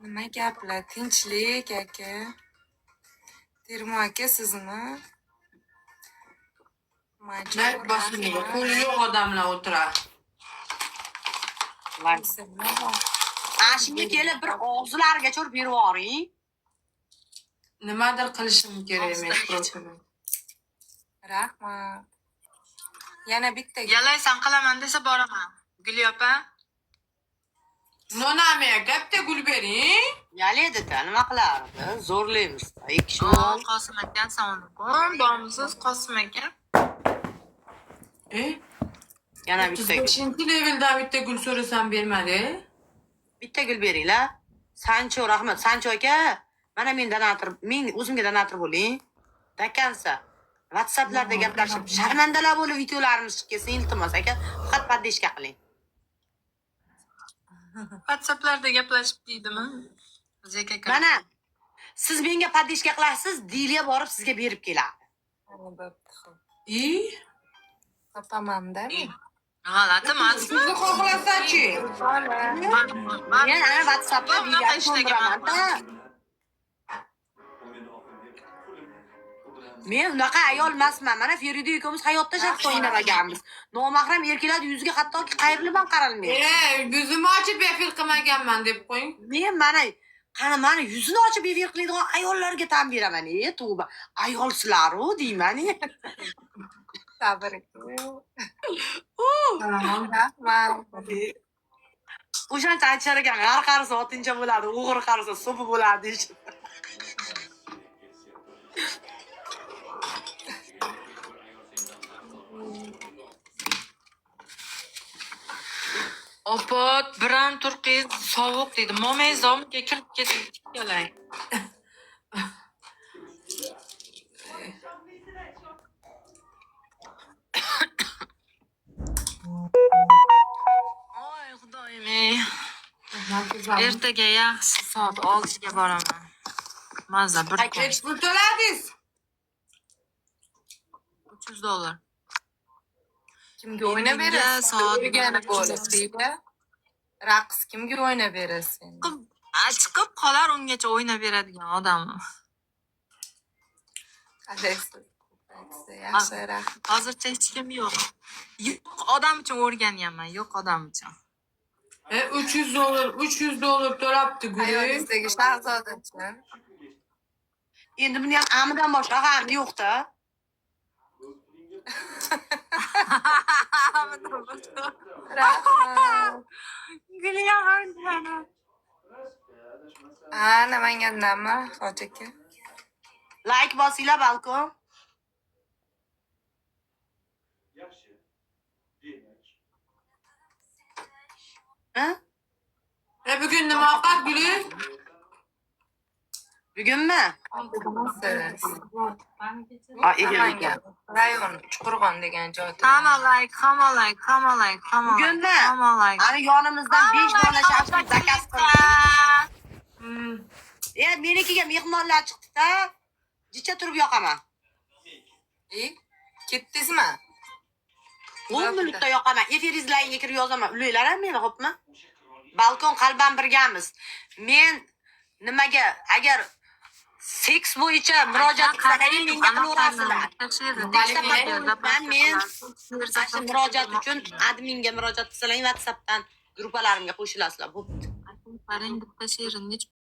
Nima gaplar? Tinchlik aka. Termu aka sizmi? Dayt boshimga qo'li yo'q odamlar o'tiradi. Ashimga kelib bir og'zilariga cho'rib berib yuboring. Nimadir qilishim kerak men profilni. Rahmat. Yana bitta. Yalaysan qilaman desa boraman. Guli opa. Nonami aka gul bering. Yalaydi-da, nima qilardi? Zo'rlaymiz. Ikki shu. Qosim aka, assalomu alaykum. Bormisiz Qosim aka? Yana bitta. 35-leveldan bitta gul so'rasam bermadi. Bitta gul beringlar. Sancho, rahmat. Sancho aka, mana men o'zimga donator bo'ling. Dakansa. WhatsApplarda gaplashib, sharmandalar bo'lib videolarimiz chiqib ketsin, iltimos aka, faqat poddeshka qiling. WhatsApplarda gaplashib deydimi? Zeka aka. Mana siz menga poddeshka qilasiz, Diliya borib sizga berib keladi. Topaman-da. G'alati emas. Sizni xohlasanchi? Men ana WhatsAppda Diliyani qo'ndiraman-da. Men unaqa ayol emasman. Mana Ferida ikkomiz hayotda shaxs o'ynamaganmiz. Nomahram erkaklar yuziga hattoki qayrilib ham qaralmaydi. Yuzimni ochib efir qilmaganman deb qo'ying. Men mana yuzini ochib efir qiladigan ayollarga tan beraman. Tavba. Ayolsizlar-ku deyman. Sabr rahmat. O'shancha aytishar ekan, g'ar qarisa otincha bo'ladi, o'g'ri qarisa so'pi bo'ladi deyish. Opa, biram turqiz sovuq dedi. Momezomga kirib ketib kelay. Oy, xudoyim. Ertaga yaxshi soat 6 ga boraman. Mazza bir kun. Hech pul to'ladingiz? $300. Kimga o'ynab berasiz? O'rganib bo'lasiz-da. Raqs kimga o'ynab berasiz? Chiqib qolar ungacha o'ynab beradigan odam. Yaxshi, rahmat. Hozircha hech kim yo'q. Yo'q odam uchun o'rganyapman, yo'q odam uchun. $300 to'labdi guli. Hayotingizdagi shahzoda uchun. Endi buni ham amidan boshqa g'amdi yo'q-da. Rahmat. Gulya Namangandanmi, Hoji aka? Like bosinglar balkon. Bugun nima ovqat guli? Bugunmi? Namangan rayon Chuqurg'on degan joyda. Hamma like. Bugunmi? Ana yonimizdan 5 dona shafqat zakaz qildik. Menikiga mehmonlar chiqdi-da. Jicha turib yoqaman. Ketdingizmi? 10 minutda yoqaman. Efiringizlarga kirib yozaman. Ulaylar ham meni, xo'pmi? Balkon qalban birgamiz. Men nimaga agar seks bo'yicha murojaat qilsangiz menga qilaverasizlar. Men murojaat uchun adminga murojaat qilsalaring WhatsAppdan gruppalarimga qo'shilasizlar. Bo'pti. Paring bitta she'rinni